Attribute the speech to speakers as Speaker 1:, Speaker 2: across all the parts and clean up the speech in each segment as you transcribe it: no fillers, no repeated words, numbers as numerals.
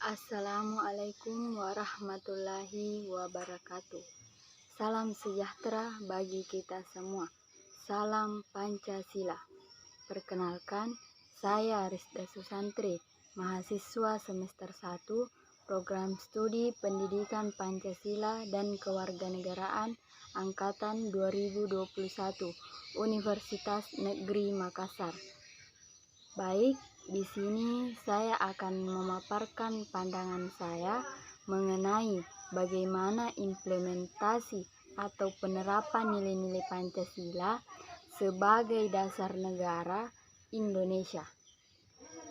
Speaker 1: Assalamualaikum warahmatullahi wabarakatuh. Salam sejahtera bagi kita semua. Salam Pancasila. Perkenalkan, saya Rizda Susantri, mahasiswa semester 1, Program Studi Pendidikan Pancasila dan Kewarganegaraan Angkatan 2021, Universitas Negeri Makassar. Baik, di sini saya akan memaparkan pandangan saya mengenai bagaimana implementasi atau penerapan nilai-nilai Pancasila sebagai dasar negara Indonesia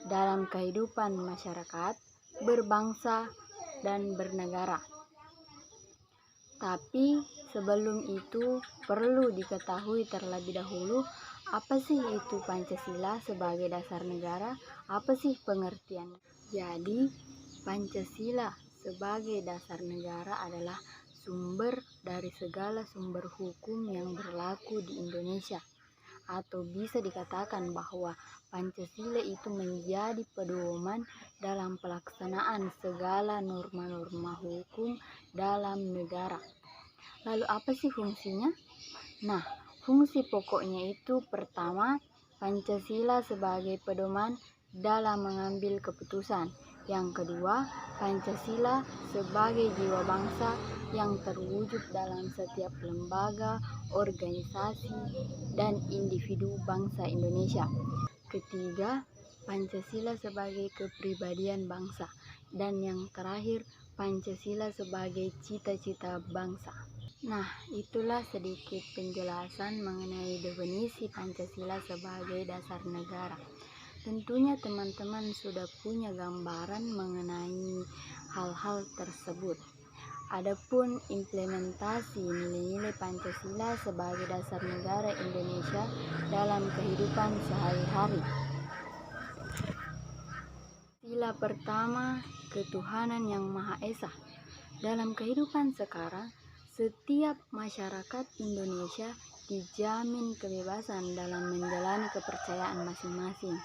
Speaker 1: dalam kehidupan masyarakat, berbangsa, dan bernegara. Tapi sebelum itu perlu diketahui terlebih dahulu apa sih itu Pancasila sebagai dasar negara? Apa sih pengertiannya? Jadi, Pancasila sebagai dasar negara adalah sumber dari segala sumber hukum yang berlaku di Indonesia. Atau bisa dikatakan bahwa Pancasila itu menjadi pedoman dalam pelaksanaan segala norma-norma hukum dalam negara. Lalu apa sih fungsinya? Nah, fungsi pokoknya itu pertama, Pancasila sebagai pedoman dalam mengambil keputusan. Yang kedua, Pancasila sebagai jiwa bangsa yang terwujud dalam setiap lembaga, organisasi, dan individu bangsa Indonesia. Ketiga, Pancasila sebagai kepribadian bangsa. Dan yang terakhir, Pancasila sebagai cita-cita bangsa. Nah, itulah sedikit penjelasan mengenai definisi Pancasila sebagai dasar negara. Tentunya teman-teman sudah punya gambaran mengenai hal-hal tersebut. Adapun implementasi nilai-nilai Pancasila sebagai dasar negara Indonesia dalam kehidupan sehari-hari. Sila pertama, ketuhanan yang Maha Esa. Dalam kehidupan sekarang, setiap masyarakat Indonesia dijamin kebebasan dalam menjalani kepercayaan masing-masing.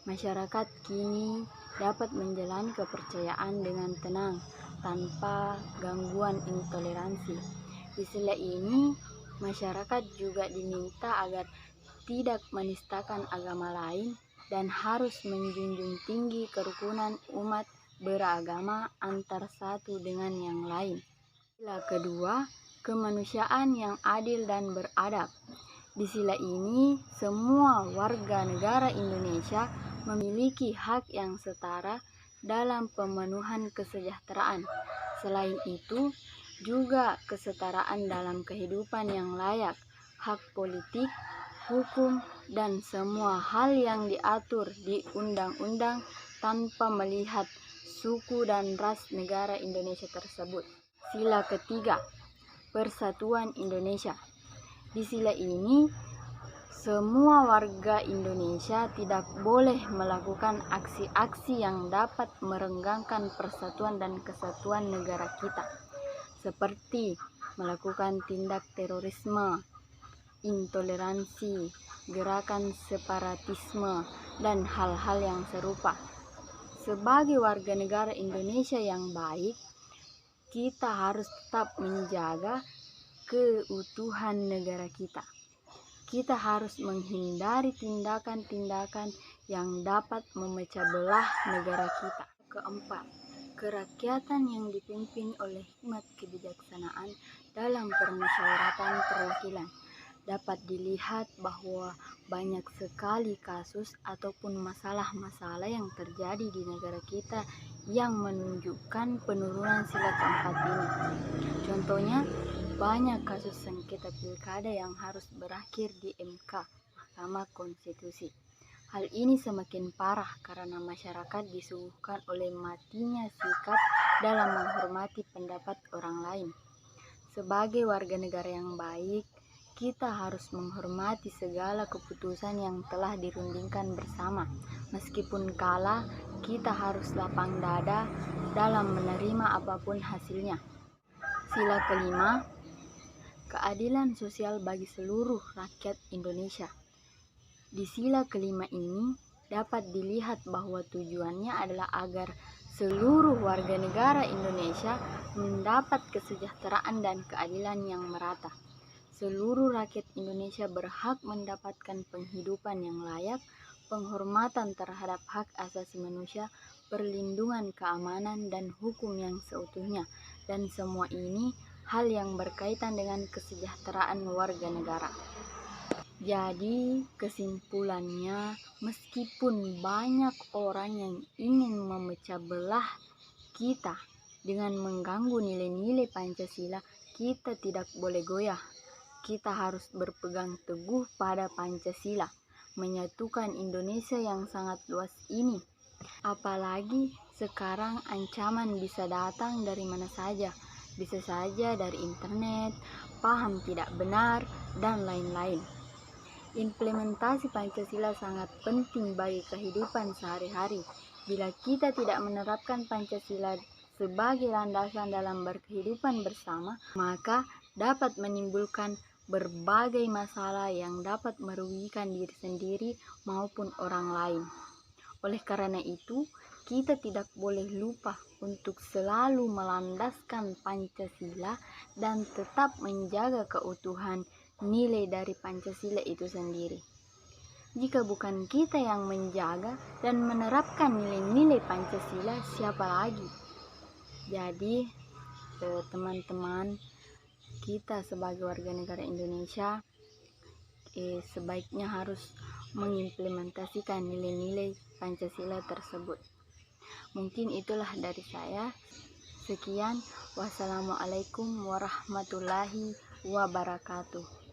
Speaker 1: Masyarakat kini dapat menjalani kepercayaan dengan tenang, tanpa gangguan intoleransi. Di sela ini, masyarakat juga diminta agar tidak menistakan agama lain dan harus menjunjung tinggi kerukunan umat beragama antar satu dengan yang lain. Sila kedua, kemanusiaan yang adil dan beradab. Di sila ini, semua warga negara Indonesia memiliki hak yang setara dalam pemenuhan kesejahteraan. Selain itu, juga kesetaraan dalam kehidupan yang layak, hak politik, hukum, dan semua hal yang diatur di undang-undang tanpa melihat suku dan ras negara Indonesia tersebut. Sila ketiga, Persatuan Indonesia. Di sila ini, semua warga Indonesia tidak boleh melakukan aksi-aksi yang dapat merenggangkan persatuan dan kesatuan negara kita, seperti melakukan tindak terorisme, intoleransi, gerakan separatisme, dan hal-hal yang serupa. Sebagai warga negara Indonesia yang baik, kita harus tetap menjaga keutuhan negara kita. Kita harus menghindari tindakan-tindakan yang dapat memecah belah negara kita. Keempat, kerakyatan yang dipimpin oleh hikmat kebijaksanaan dalam permusyawaratan perwakilan. Dapat dilihat bahwa banyak sekali kasus ataupun masalah-masalah yang terjadi di negara kita yang menunjukkan penurunan sila keempat ini. Contohnya, banyak kasus sengketa pilkada yang harus berakhir di MK, Mahkamah Konstitusi. Hal ini semakin parah karena masyarakat disuguhkan oleh matinya sikap dalam menghormati pendapat orang lain. Sebagai warga negara yang baik, kita harus menghormati segala keputusan yang telah dirundingkan bersama. Meskipun kalah, kita harus lapang dada dalam menerima apapun hasilnya. Sila kelima, keadilan sosial bagi seluruh rakyat Indonesia. Di sila kelima ini dapat dilihat bahwa tujuannya adalah agar seluruh warga negara Indonesia mendapat kesejahteraan dan keadilan yang merata. Seluruh rakyat Indonesia berhak mendapatkan penghidupan yang layak, penghormatan terhadap hak asasi manusia, perlindungan keamanan dan hukum yang seutuhnya, dan semua ini hal yang berkaitan dengan kesejahteraan warga negara. Jadi kesimpulannya, meskipun banyak orang yang ingin memecah belah kita dengan mengganggu nilai-nilai Pancasila, kita tidak boleh goyah. Kita harus berpegang teguh pada Pancasila, menyatukan Indonesia yang sangat luas ini. Apalagi sekarang ancaman bisa datang dari mana saja, bisa saja dari internet, paham tidak benar, dan lain-lain. Implementasi Pancasila sangat penting bagi kehidupan sehari-hari. Bila kita tidak menerapkan Pancasila sebagai landasan dalam berkehidupan bersama, maka dapat menimbulkan berbagai masalah yang dapat merugikan diri sendiri maupun orang lain. Oleh karena itu, kita tidak boleh lupa untuk selalu melandaskan Pancasila dan tetap menjaga keutuhan nilai dari Pancasila itu sendiri. Jika bukan kita yang menjaga dan menerapkan nilai-nilai Pancasila, siapa lagi? Jadi, teman-teman, kita sebagai warga negara Indonesia sebaiknya harus mengimplementasikan nilai-nilai Pancasila tersebut. Mungkin itulah dari saya. Sekian, wassalamualaikum warahmatullahi wabarakatuh.